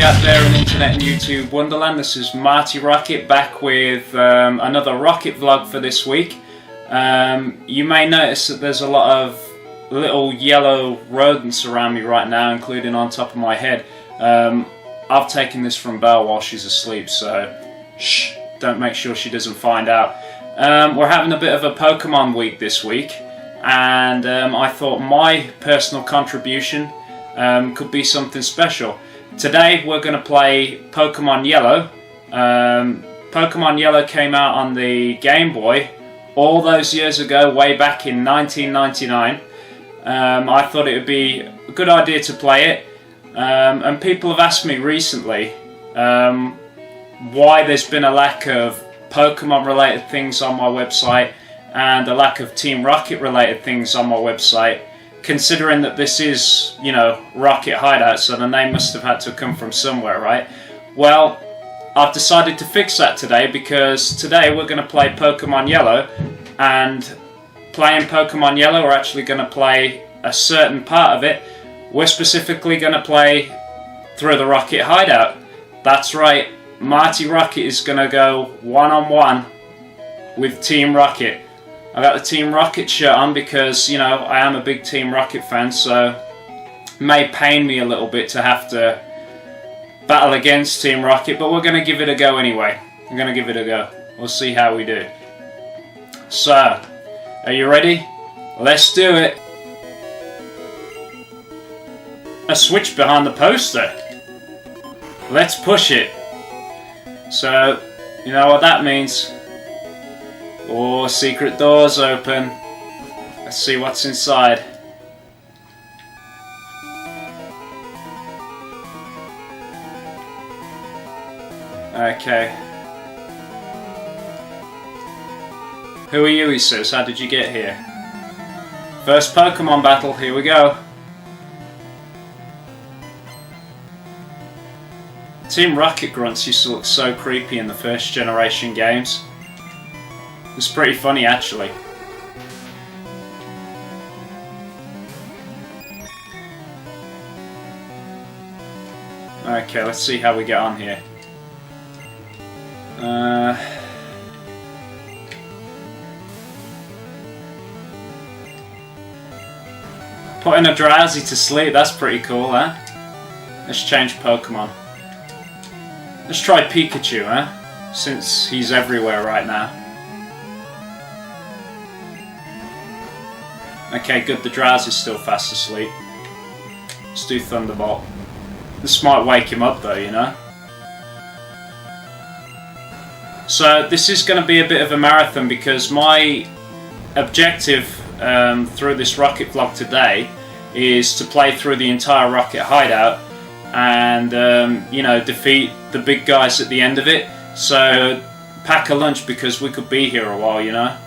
out there in Internet and YouTube Wonderland. This is Marty Rocket back with another Rocket vlog for this week. You may notice that there's a lot of little yellow rodents around me right now, including on top of my head. I've taken this from Belle while she's asleep, so shh, don't make sure she doesn't find out. We're having a bit of a Pokemon week this week, and I thought my personal contribution could be something special. Today we're going to play Pokemon Yellow. Pokemon Yellow came out on the Game Boy all those years ago, way back in 1999. I thought it would be a good idea to play it, and people have asked me recently why there's been a lack of Pokemon related things on my website and a lack of Team Rocket related things on my website, considering that this is, you know, Rocket Hideout, so the name must have had to come from somewhere, right? Well, I've decided to fix that today, because today we're going to play Pokemon Yellow, and playing Pokemon Yellow, we're actually going to play a certain part of it. We're specifically going to play through the Rocket Hideout. That's right, Marty Rocket is going to go one-on-one with Team Rocket. I got the Team Rocket shirt on because, you know, I am a big Team Rocket fan, so it may pain me a little bit to have to battle against Team Rocket, but we're going to give it a go anyway. I'm going to give it a go. We'll see how we do. So, are you ready? Let's do it. A switch behind the poster. Let's push it. So, you know what that means. Oh, secret doors open. Let's see what's inside. Okay. Who are you, he says. How did you get here? First Pokemon battle, here we go. Team Rocket grunts used to look so creepy in the first generation games. It's pretty funny, actually. Okay, let's see how we get on here. Putting a Drowsy to sleep, that's pretty cool, huh? Let's change Pokemon. Let's try Pikachu, huh? Since he's everywhere right now. Okay, good, the Drowsy's still fast asleep. Let's do Thunderbolt. This might wake him up though, you know? So, this is going to be a bit of a marathon, because my objective through this Rocket vlog today is to play through the entire Rocket Hideout and, you know, defeat the big guys at the end of it. So, pack a lunch, because we could be here a while, you know?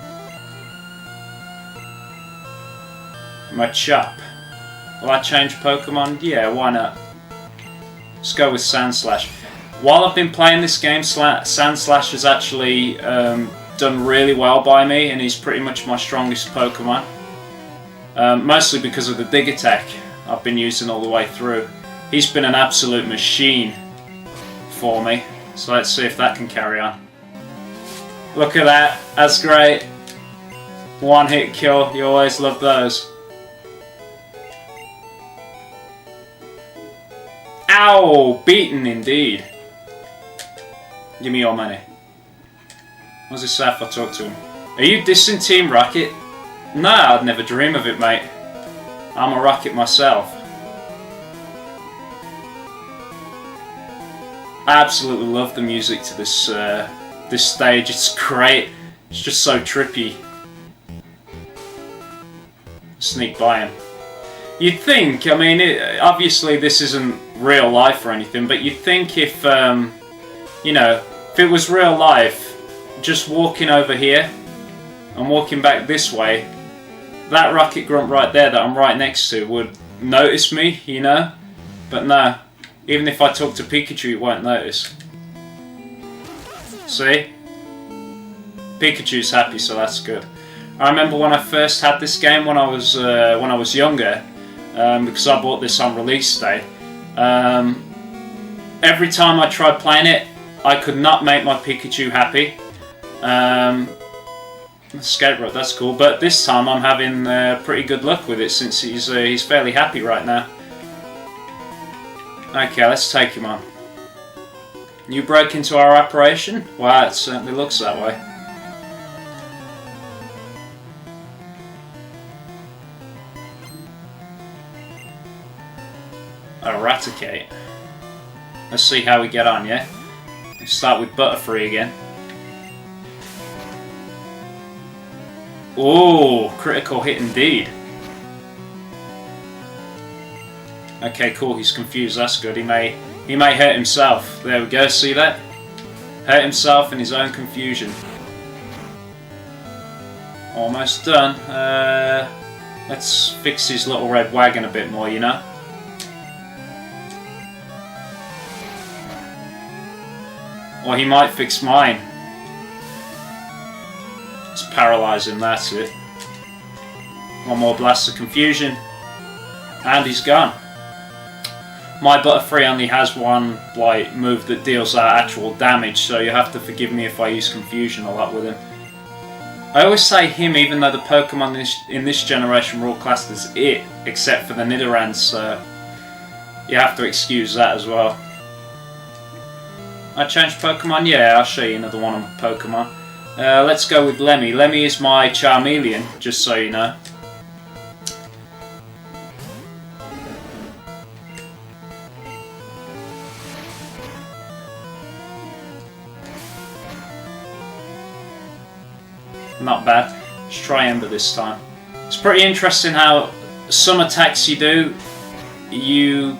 Machop. Will I change Pokemon? Yeah, why not? Let's go with Sandslash. While I've been playing this game, Sandslash has actually done really well by me, and he's pretty much my strongest Pokemon. Mostly because of the dig attack I've been using all the way through. He's been an absolute machine for me. So let's see if that can carry on. Look at that, that's great. One hit kill, you always love those. Ow! Beaten indeed. Give me your money. What does it say if I talk to him? Are you dissing Team Rocket? No, I'd never dream of it, mate. I'm a Rocket myself. I absolutely love the music to this this stage. It's great. It's just so trippy. Sneak by him. You'd think, I mean, obviously this isn't real life or anything, but you'd think if, you know, if it was real life, just walking over here and walking back this way, that Rocket Grunt right there that I'm right next to would notice me, you know? But no, even if I talk to Pikachu, it won't notice. See? Pikachu's happy, so that's good. I remember when I first had this game when I was younger, because I bought this on release day. every time I tried playing it, I could not make my Pikachu happy. Skate rope, that's cool. But this time I'm having pretty good luck with it since he's fairly happy right now. Okay, let's take him on. You broke into our operation? Wow, it certainly looks that way. Eradicate. Let's see how we get on, yeah? Let's start with Butterfree again. Oh, critical hit indeed. Okay, cool, he's confused, that's good. He may hurt himself. There we go, see that? Hurt himself in his own confusion. Almost done. Let's fix his little red wagon a bit more, you know? Or he might fix mine. Let's paralyze him, that's it. One more blast of confusion. And he's gone. My Butterfree only has one like move that deals out actual damage, so you have to forgive me if I use confusion a lot with him. I always say him even though the Pokemon in this generation were all classed as it, except for the Nidorans, so you have to excuse that as well. I changed Pokemon? Yeah, I'll show you another one of my Pokemon. Let's go with Lemmy. Lemmy is my Charmeleon, just so you know. Not bad. Let's try Ember this time. It's pretty interesting how some attacks you do, you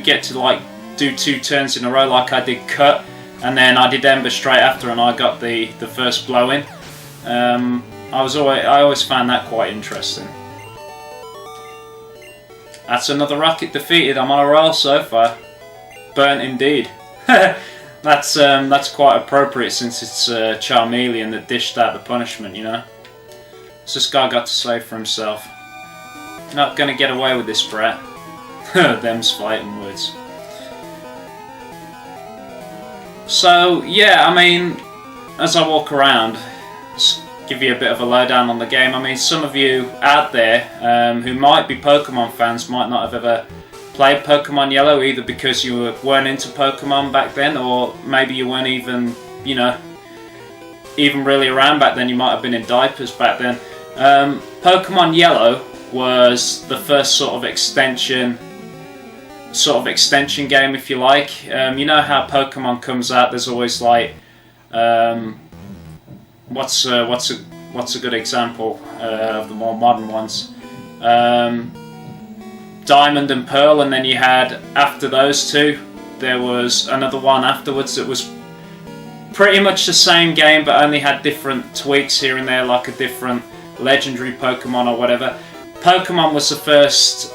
get to like do 2 turns in a row, like I did Cut, and then I did Ember straight after, and I got the first blow in. I always found that quite interesting. That's another Rocket defeated. I'm on a roll so far. Burnt indeed. That's quite appropriate since it's Charmeleon that dished out the punishment, you know. So this guy got to save for himself. Not gonna get away with this, brat. Them's fighting words. So yeah, I mean, as I walk around, just give you a bit of a lowdown on the game. I mean, some of you out there who might be Pokemon fans might not have ever played Pokemon Yellow, either because you weren't into Pokemon back then, or maybe you weren't even, you know, even really around back then. You might have been in diapers back then. Pokemon Yellow was the first sort of extension game, if you like. You know how Pokemon comes out, there's always like what's a good example of the more modern ones? Diamond and Pearl, and then you had, after those two, there was another one afterwards that was pretty much the same game but only had different tweaks here and there, like a different legendary Pokemon or whatever. Pokemon was the first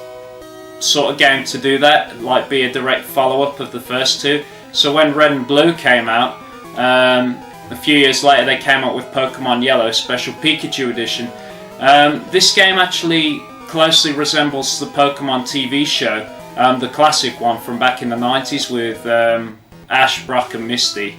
sort of game to do that, like be a direct follow-up of the first two. So when Red and Blue came out, a few years later they came out with Pokemon Yellow Special Pikachu Edition. This game actually closely resembles the Pokemon TV show, the classic one from back in the 90s with Ash, Brock and Misty.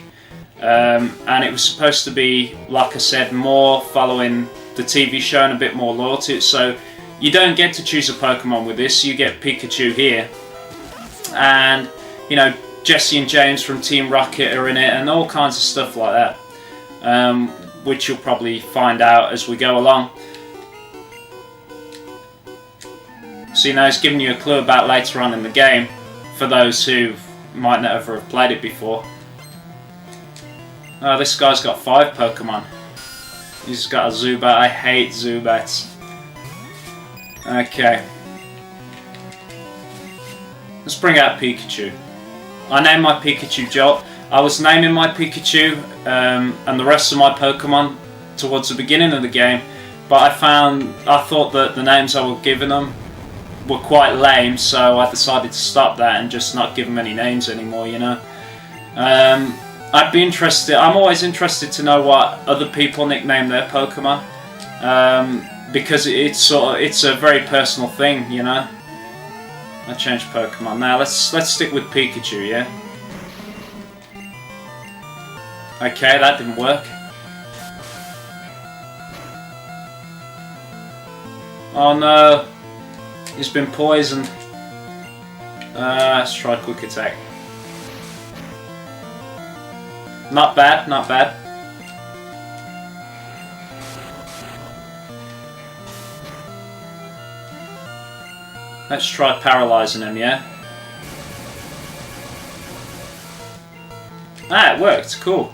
And it was supposed to be, like I said, more following the TV show and a bit more loyal to it. So you don't get to choose a Pokemon with this, you get Pikachu here. And, you know, Jesse and James from Team Rocket are in it and all kinds of stuff like that, which you'll probably find out as we go along. So, you know, it's giving you a clue about later on in the game for those who might never have played it before. Oh, this guy's got 5 Pokemon. He's got a Zubat. I hate Zubats. Okay. Let's bring out Pikachu. I named my Pikachu Jolt. I was naming my Pikachu and the rest of my Pokemon towards the beginning of the game, but I thought that the names I was giving them were quite lame, so I decided to stop that and just not give them any names anymore, you know. I'd be interested, I'm always interested to know what other people nickname their Pokemon, because it's a very personal thing, you know. I changed Pokemon. Now let's stick with Pikachu, yeah? Okay, that didn't work. Oh no, he's been poisoned. Let's try quick attack. Not bad, not bad. Let's try paralyzing him, yeah? Ah, it worked, cool.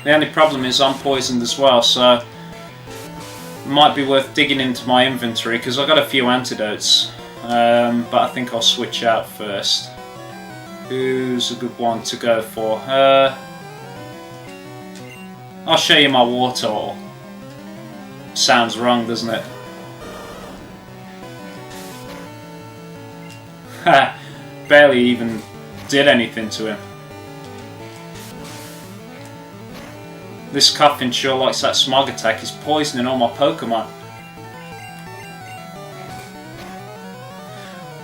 The only problem is I'm poisoned as well, so it might be worth digging into my inventory because I've got a few antidotes, but I think I'll switch out first. Who's a good one to go for? I'll show you my water. Sounds wrong, doesn't it? Barely even did anything to him. This coffin sure likes that smog attack. He's poisoning all my Pokemon.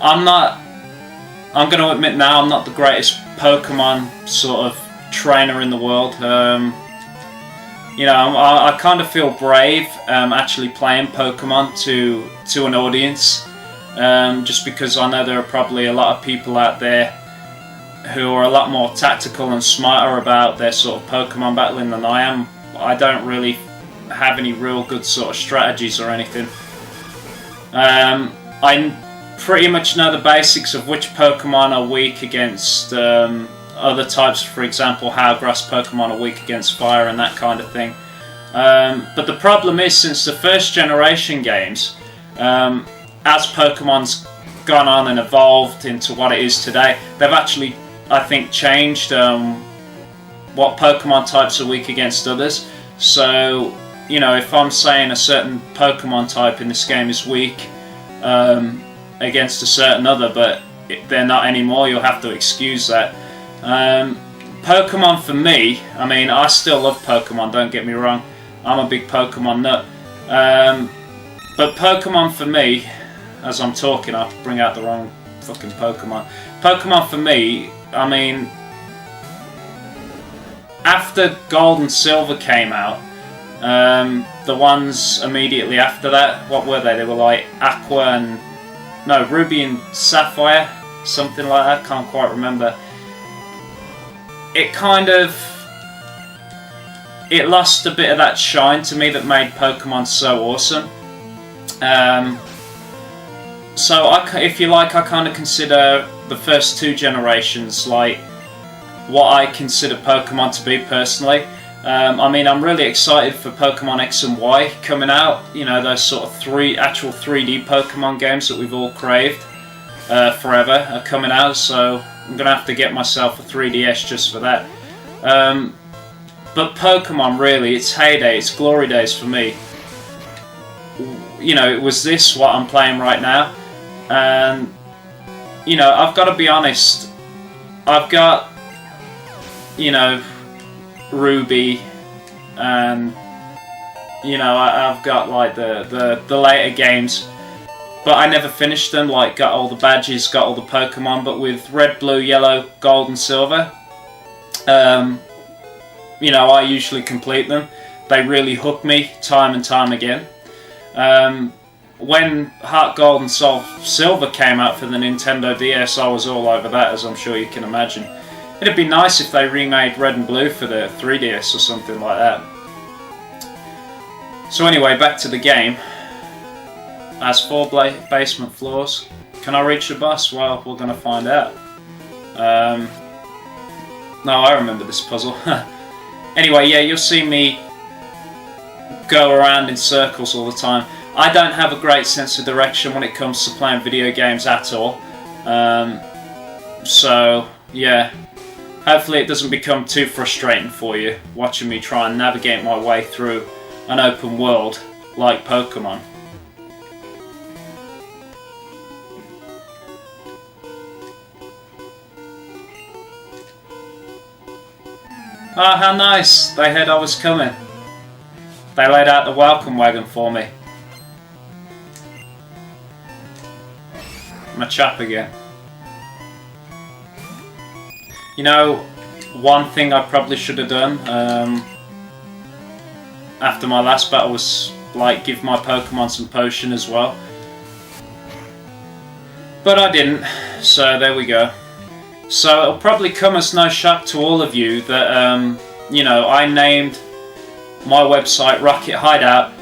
I'm going to admit now, I'm not the greatest Pokemon sort of trainer in the world. You know, I kind of feel brave actually playing Pokemon to an audience. Just because I know there are probably a lot of people out there who are a lot more tactical and smarter about their sort of Pokemon battling than I am. I don't really have any real good sort of strategies or anything. I pretty much know the basics of which Pokemon are weak against other types. For example, how grass Pokemon are weak against fire and that kind of thing. But the problem is, since the first generation games, as Pokemon's gone on and evolved into what it is today, they've actually, I think, changed what Pokemon types are weak against others. So, you know, if I'm saying a certain Pokemon type in this game is weak against a certain other, but they're not anymore, you'll have to excuse that. Pokemon for me, I mean, I still love Pokemon, don't get me wrong. I'm a big Pokemon nut. But Pokemon for me, as I'm talking, I'll bring out the wrong fucking Pokemon. Pokemon for me, I mean, after Gold and Silver came out, the ones immediately after that, what were they? They were like Aqua and... no, Ruby and Sapphire, something like that, can't quite remember. It kind of... it lost a bit of that shine to me that made Pokemon so awesome. So, if you like, I kind of consider the first two generations like what I consider Pokemon to be personally. I mean, I'm really excited for Pokemon X and Y coming out. You know, those sort of actual 3D Pokemon games that we've all craved forever are coming out. So I'm going to have to get myself a 3DS just for that. But Pokemon, really, it's heyday, it's glory days for me. You know, it was this what I'm playing right now. And, you know, I've got to be honest, I've got, you know, Ruby, and, you know, I've got like the later games, but I never finished them, like got all the badges, got all the Pokemon, but with Red, Blue, Yellow, Gold and Silver, you know, I usually complete them. They really hook me time and time again. When Heart Gold and Soul Silver came out for the Nintendo DS, I was all over that, as I'm sure you can imagine. It'd be nice if they remade Red and Blue for the 3DS or something like that. So anyway, back to the game. Has 4 basement floors. Can I reach the boss? Well, we're going to find out. No, I remember this puzzle. Anyway, yeah, you'll see me go around in circles all the time. I don't have a great sense of direction when it comes to playing video games at all. So, yeah. Hopefully it doesn't become too frustrating for you, watching me try and navigate my way through an open world like Pokemon. Oh, how nice! They heard I was coming. They laid out the welcome wagon for me. My chap again. You know, one thing I probably should have done after my last battle was like give my Pokemon some potion as well. But I didn't, so there we go. So it'll probably come as no shock to all of you that, you know, I named my website Rocket Hideout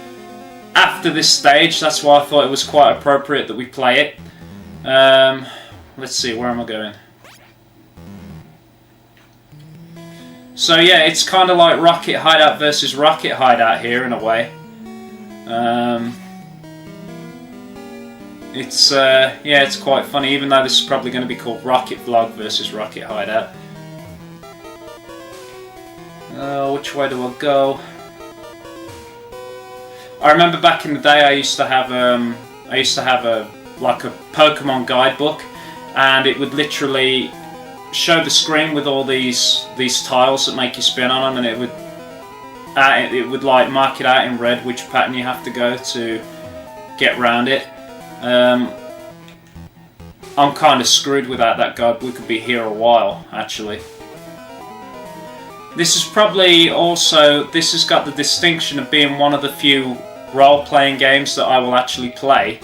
after this stage. That's why I thought it was quite appropriate that we play it. Let's see, where am I going? So yeah, it's kind of like Rocket Hideout versus Rocket Hideout here in a way. Yeah, it's quite funny, even though this is probably going to be called Rocket Vlog versus Rocket Hideout. Which way do I go? I remember back in the day I used to have a like a Pokemon guidebook, and it would literally show the screen with all these tiles that make you spin on them, and it would like mark it out in red which pattern you have to go to get round it. I'm kind of screwed without that guide. We could be here a while, actually. This is probably also, this has got the distinction of being one of the few role-playing games that I will actually play.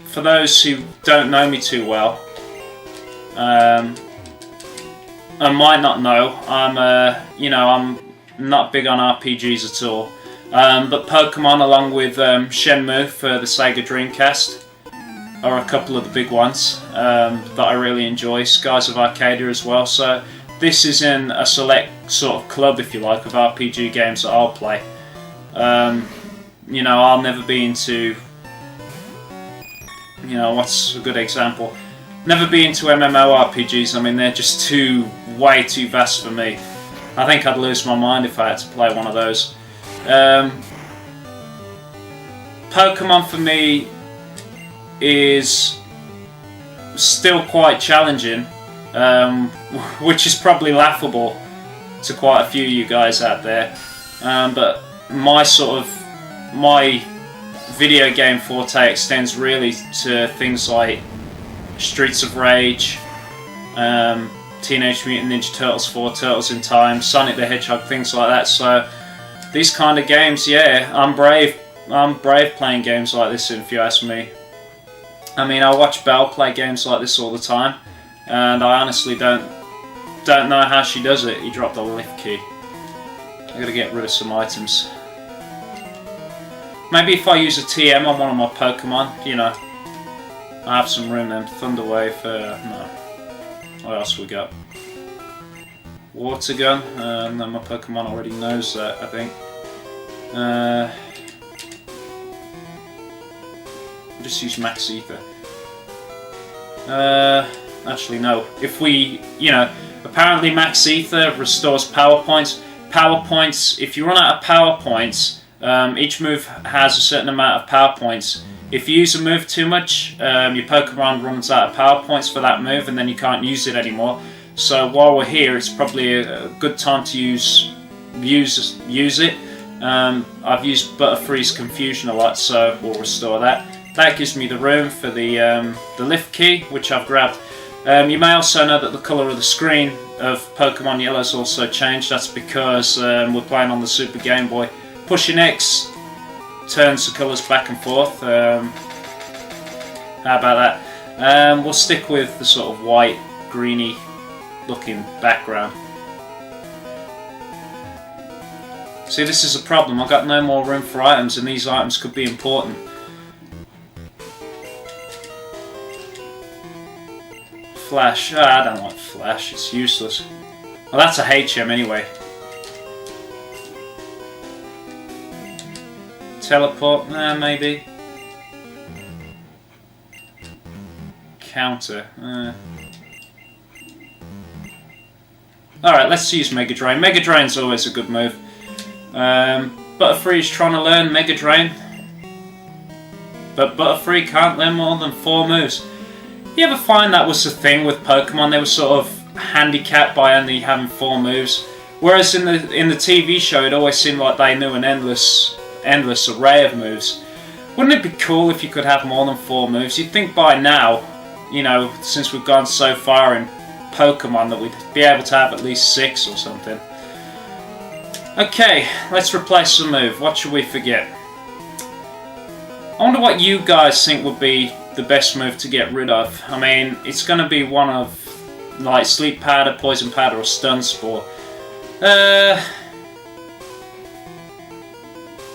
For those who don't know me too well, I might not know, you know, I'm not big on RPGs at all. But Pokemon, along with Shenmue for the Sega Dreamcast, are a couple of the big ones that I really enjoy. Skies of Arcadia as well. So this is in a select sort of club, if you like, of RPG games that I'll play. You know, I'll never be into, you know, what's a good example? Never be into MMORPGs. I mean, they're just way too vast for me. I think I'd lose my mind if I had to play one of those. Pokemon for me is still quite challenging, which is probably laughable to quite a few of you guys out there. But my video game forte extends really to things like Streets of Rage, Teenage Mutant Ninja Turtles 4, Turtles in Time, Sonic the Hedgehog, things like that. So these kind of games, yeah, I'm brave playing games like this, if you ask me. I mean, I watch Belle play games like this all the time, and I honestly don't know how she does it. You dropped the lift key. I gotta get rid of some items. Maybe if I use a TM on one of my Pokemon, you know, I have some room then. Thunderwave, no. What else we got? Water Gun, no, my Pokemon already knows that, I think. I'll just use Max Ether. Actually no, if we, you know, apparently Max Ether restores power points. Power points, if you run out of power points, each move has a certain amount of power points. If you use a move too much, your Pokemon runs out of power points for that move, and then you can't use it anymore. So while we're here, it's probably a good time to use it. I've used Butterfree's Confusion a lot, so we'll restore that. That gives me the room for the lift key, which I've grabbed. You may also know that the colour of the screen of Pokemon Yellow has also changed. That's because we're playing on the Super Game Boy. Pushing X turns the colours back and forth. How about that? We'll stick with the sort of white, greeny looking background. See, this is a problem. I've got no more room for items, and these items could be important. Flash. I don't like Flash. It's useless. Well, that's a HM anyway. Teleport? Maybe. Counter. Alright, let's use Mega Drain. Mega Drain's always a good move. Butterfree's trying to learn Mega Drain, but Butterfree can't learn more than 4 moves. You ever find that was the thing with Pokemon? They were sort of handicapped by only having 4 moves, whereas in the TV show it always seemed like they knew an endless array of moves. Wouldn't it be cool if you could have more than 4 moves? You'd think by now, you know, since we've gone so far in Pokemon that we'd be able to have at least 6 or something. Okay, let's replace the move. What should we forget? I wonder what you guys think would be the best move to get rid of. I mean, it's going to be one of like Sleep Powder, Poison Powder, or Stun Spore.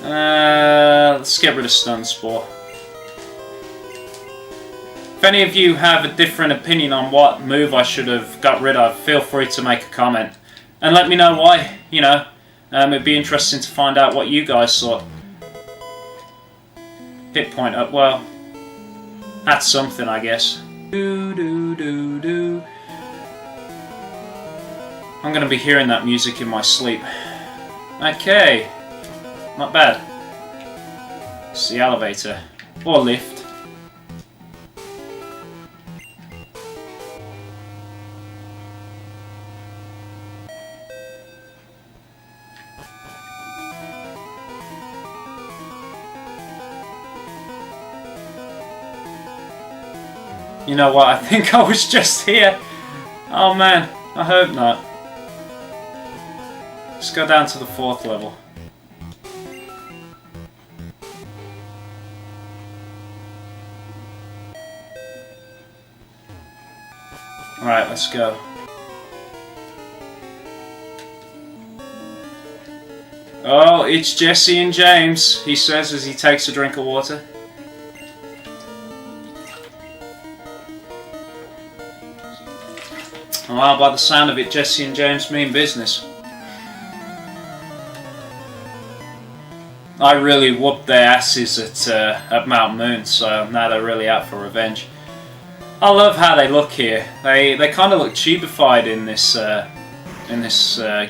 Let's get rid of Stun Spore. If any of you have a different opinion on what move I should have got rid of, feel free to make a comment and let me know why. You know, it'd be interesting to find out what you guys thought. Hit point up, well, that's something, I guess. I'm going to be hearing that music in my sleep. Okay, not bad. It's the elevator, or lift. You know what, I think I was just here. Oh man, I hope not. Let's go down to the 4th level. Alright, let's go. Oh, it's Jesse and James, he says as he takes a drink of water. Well, by the sound of it, Jesse and James mean business. I really whooped their asses at Mount Moon, so now they're really out for revenge. I love how they look here. They kind of look cheapified in this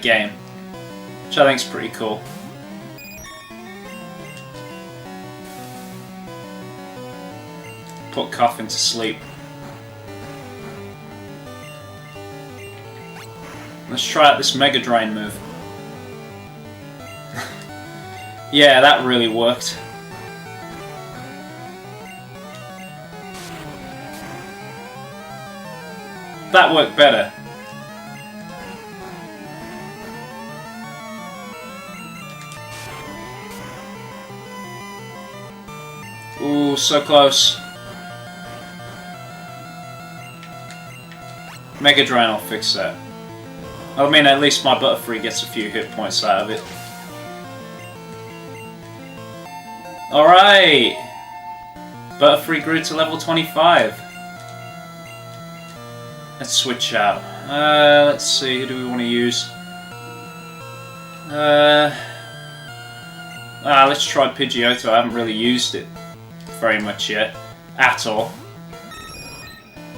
game, which I think is pretty cool. Put Coffin to sleep. Let's try out this Mega Drain move. Yeah, that really worked. That worked better. Ooh, so close. Mega Drain will fix that. I mean, at least my Butterfree gets a few hit points out of it. Alright! Butterfree grew to level 25. Let's switch out. Let's see, who do we want to use? Let's try Pidgeotto. I haven't really used it very much yet. At all.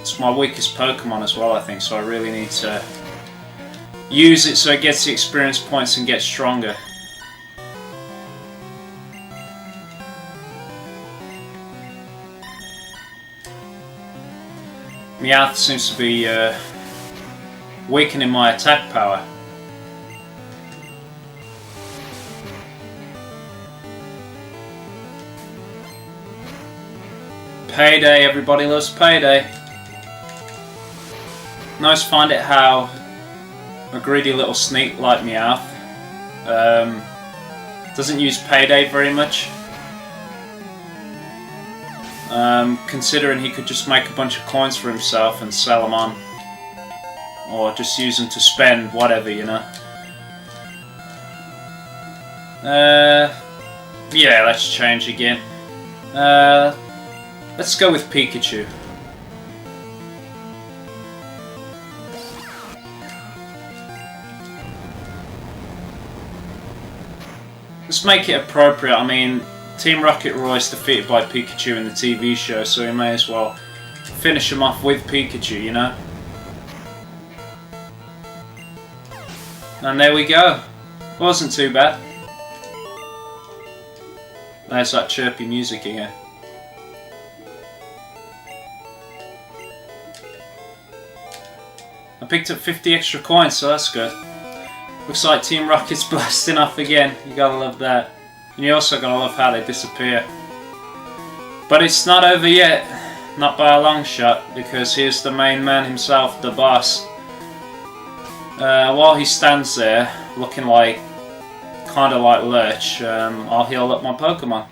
It's my weakest Pokemon as well, I think, so I really need to use it so it gets the experience points and gets stronger. Meowth seems to be weakening my attack power. Payday, everybody loves Payday. Nice to find it how a greedy little sneak like Meowth doesn't use Payday very much. Considering he could just make a bunch of coins for himself and sell them on. Or just use them to spend, whatever, you know. Yeah, let's change again. Let's go with Pikachu. Let's make it appropriate. I mean, Team Rocket Roy's defeated by Pikachu in the TV show, so we may as well finish him off with Pikachu, you know? And there we go. Wasn't too bad. There's that chirpy music again. I picked up 50 extra coins, so that's good. Looks like Team Rocket's blasting off again. You gotta love that. And you also gotta love how they disappear. But it's not over yet. Not by a long shot, because here's the main man himself, the boss. While he stands there, looking like, kind of like Lurch, I'll heal up my Pokemon.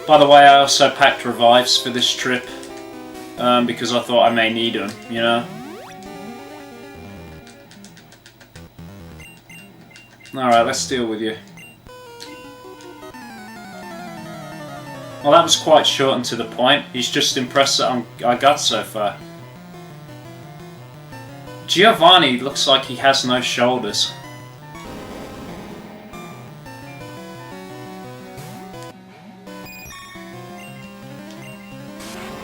By the way, I also packed revives for this trip, because I thought I may need them, you know? Alright, let's deal with you. Well, that was quite short and to the point. He's just impressed that I got so far. Giovanni looks like he has no shoulders.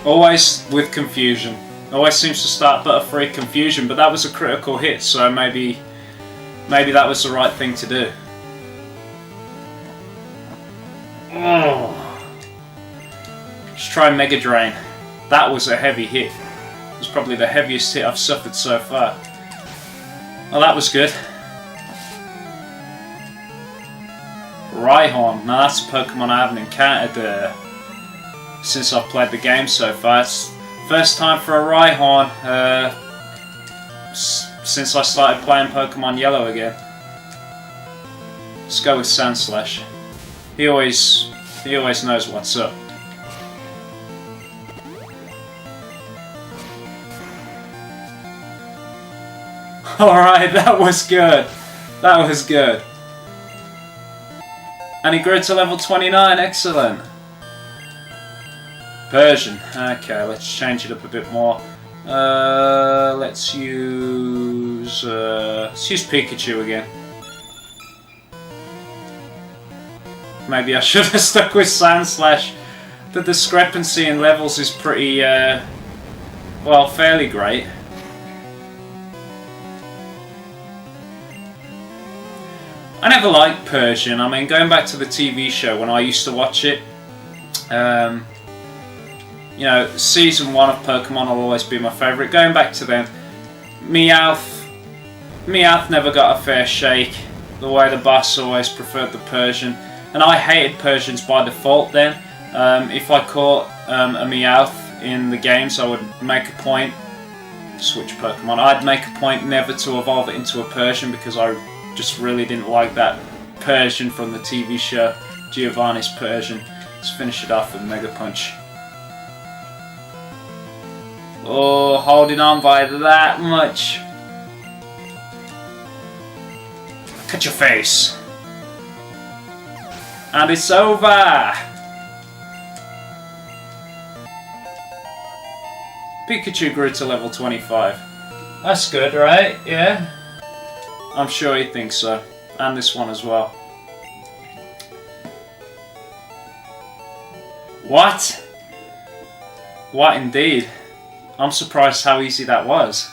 Always with confusion. Always seems to start Butterfree confusion, but that was a critical hit, so maybe that was the right thing to do. Oh. Let's try Mega Drain. That was a heavy hit. It was probably the heaviest hit I've suffered so far. Well, that was good. Rhyhorn. Now that's a Pokemon I haven't encountered since I've played the game so far. It's first time for a Rhyhorn since I started playing Pokemon Yellow again. Let's go with Sandslash. He always knows what's up. Alright, that was good. That was good. And he grew to level 29, excellent. Persian. Okay, let's change it up a bit more. Let's use Pikachu again. Maybe I should have stuck with Sandslash. The discrepancy in levels is pretty, well, fairly great. I never liked Persian. I mean, going back to the TV show when I used to watch it, you know, season 1 of Pokemon will always be my favourite. Going back to them, Meowth never got a fair shake. The way the boss always preferred the Persian, and I hated Persians by default. Then, if I caught a Meowth in the games, I would make a point. Switch Pokemon. I'd make a point never to evolve it into a Persian because I just really didn't like that Persian from the TV show, Giovanni's Persian. Let's finish it off with Mega Punch. Oh, holding on by that much. Cut your face. And it's over. Pikachu grew to level 25. That's good, right? Yeah? I'm sure he thinks so. And this one as well. What? What indeed? I'm surprised how easy that was.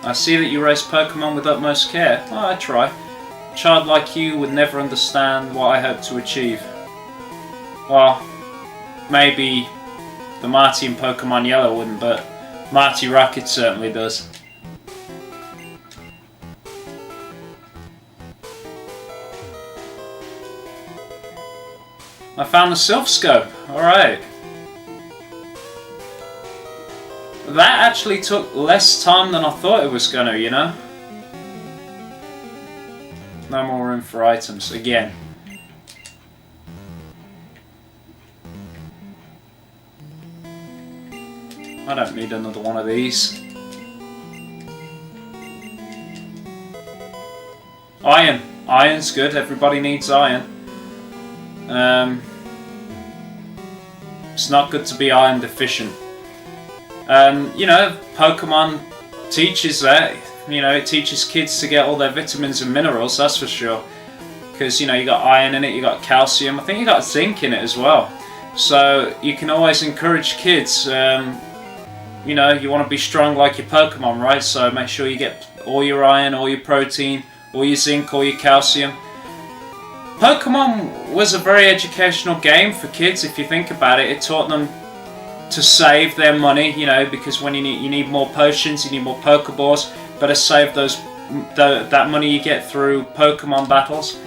I see that you raise Pokemon with utmost care. Oh, I try. A child like you would never understand what I hope to achieve. Well, maybe the Marty in Pokemon Yellow wouldn't, but Marty Rocket certainly does. I found the Silph Scope. Alright. That actually took less time than I thought it was gonna, you know? No more room for items, again. I don't need another one of these. Iron. Iron's good, everybody needs iron. It's not good to be iron deficient. You know, Pokemon teaches that. You know, it teaches kids to get all their vitamins and minerals, that's for sure. Because, you know, you got iron in it, you got calcium, I think you got zinc in it as well. So, you can always encourage kids, you know, you want to be strong like your Pokemon, right? So make sure you get all your iron, all your protein, all your zinc, all your calcium. Pokemon was a very educational game for kids, if you think about it. It taught them to save their money, you know, because when you need more potions, you need more Pokeballs. Better save that money you get through Pokemon battles.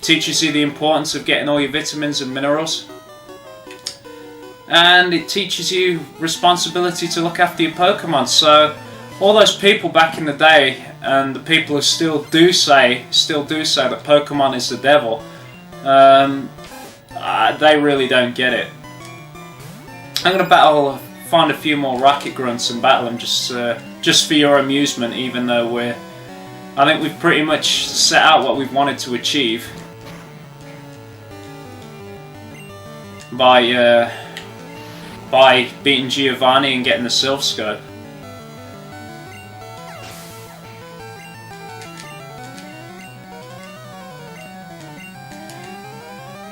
Teaches you the importance of getting all your vitamins and minerals. And it teaches you responsibility to look after your Pokemon. So all those people back in the day, and the people who still do say that Pokemon is the devil, they really don't get it. I'm gonna find a few more Rocket Grunts and battle them just for your amusement, even though I think we've pretty much set out what we've wanted to achieve by beating Giovanni and getting the Silph Scope.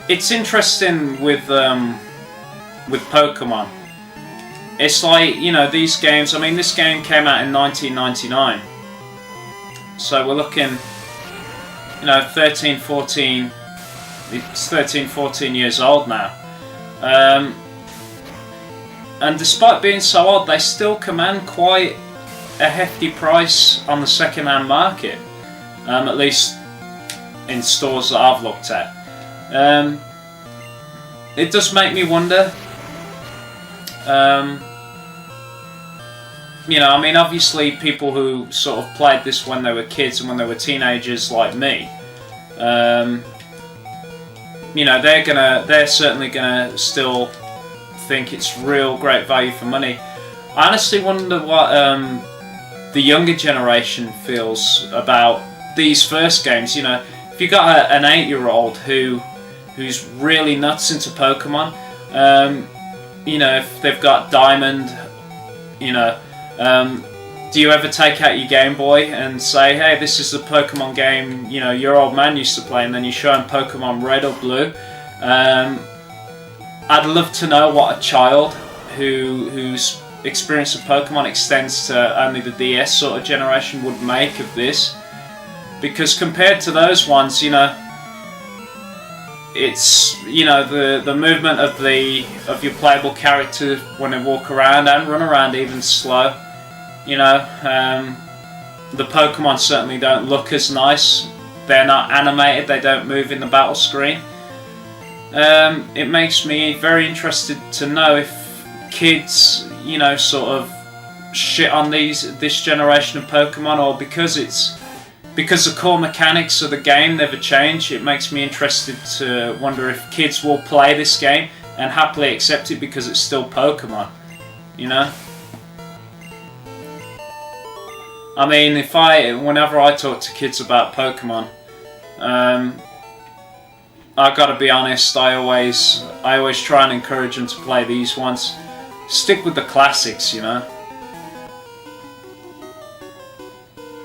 It's interesting with Pokemon. It's like, you know, these games, I mean, this game came out in 1999. So we're looking, you know, 13, 14, it's 13, 14 years old now. And despite being so old, they still command quite a hefty price on the second-hand market. At least in stores that I've looked at. It does make me wonder. You know, I mean, obviously people who sort of played this when they were kids and when they were teenagers like me, you know, they're certainly gonna still think it's real great value for money. I honestly wonder what the younger generation feels about these first games. You know, if you got an 8-year-old who's really nuts into Pokemon, you know, if they've got Diamond, you know, do you ever take out your Game Boy and say, hey, this is the Pokemon game, you know, your old man used to play, and then you show him Pokemon Red or Blue? I'd love to know what a child whose experience of Pokemon extends to only the DS sort of generation would make of this. Because compared to those ones, you know, it's, you know, the movement of your playable character when they walk around and run around even slow. You know, the Pokemon certainly don't look as nice. They're not animated. They don't move in the battle screen. It makes me very interested to know if kids, you know, sort of shit on this generation of Pokemon, or because the core mechanics of the game never change. It makes me interested to wonder if kids will play this game and happily accept it because it's still Pokemon, you know? I mean, whenever I talk to kids about Pokemon, I've got to be honest, I always try and encourage them to play these ones. Stick with the classics, you know?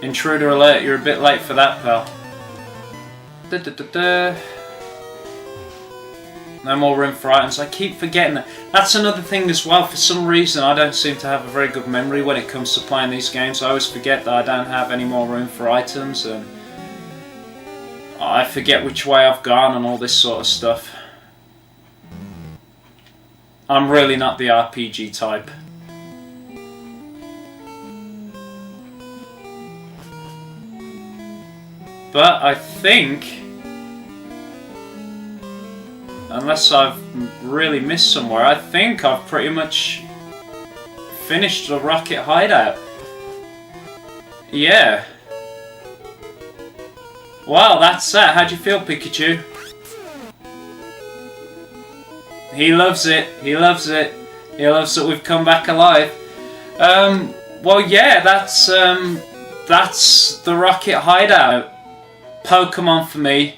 Intruder alert, you're a bit late for that, pal. No more room for items. I keep forgetting that. That's another thing as well. For some reason, I don't seem to have a very good memory when it comes to playing these games. I always forget that I don't have any more room for items, and I forget which way I've gone and all this sort of stuff. I'm really not the RPG type. But I think, unless I've really missed somewhere, I think I've pretty much finished the Rocket Hideout. Yeah. Well, that's that. How'd you feel, Pikachu? He loves it. He loves it. He loves that we've come back alive. Well, yeah, that's the Rocket Hideout. Pokemon for me,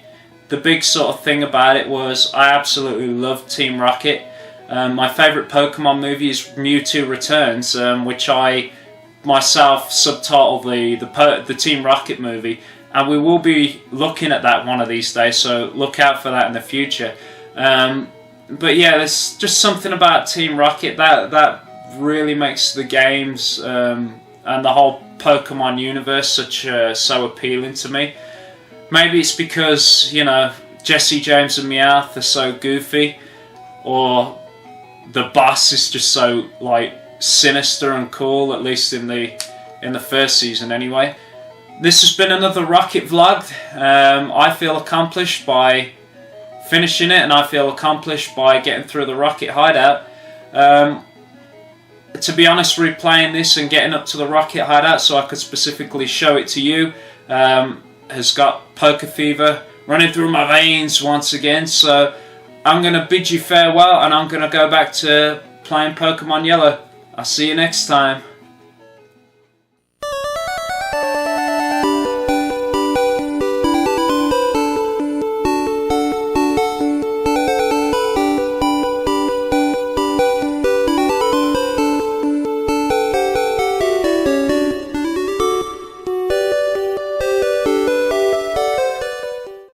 the big sort of thing about it was I absolutely loved Team Rocket. My favourite Pokemon movie is Mewtwo Returns, which I myself subtitled the Team Rocket movie, and we will be looking at that one of these days, so look out for that in the future. But yeah, there's just something about Team Rocket that really makes the games and the whole Pokemon universe so appealing to me. Maybe it's because, you know, Jesse James and Meowth are so goofy, or the boss is just so, like, sinister and cool, at least in the first season anyway. this has been another Rocket vlog. I feel accomplished by finishing it, and I feel accomplished by getting through the Rocket Hideout. To be honest, replaying this and getting up to the Rocket Hideout so I could specifically show it to you has got poker fever running through my veins once again. So I'm going to bid you farewell, and I'm going to go back to playing Pokemon Yellow. I'll see you next time.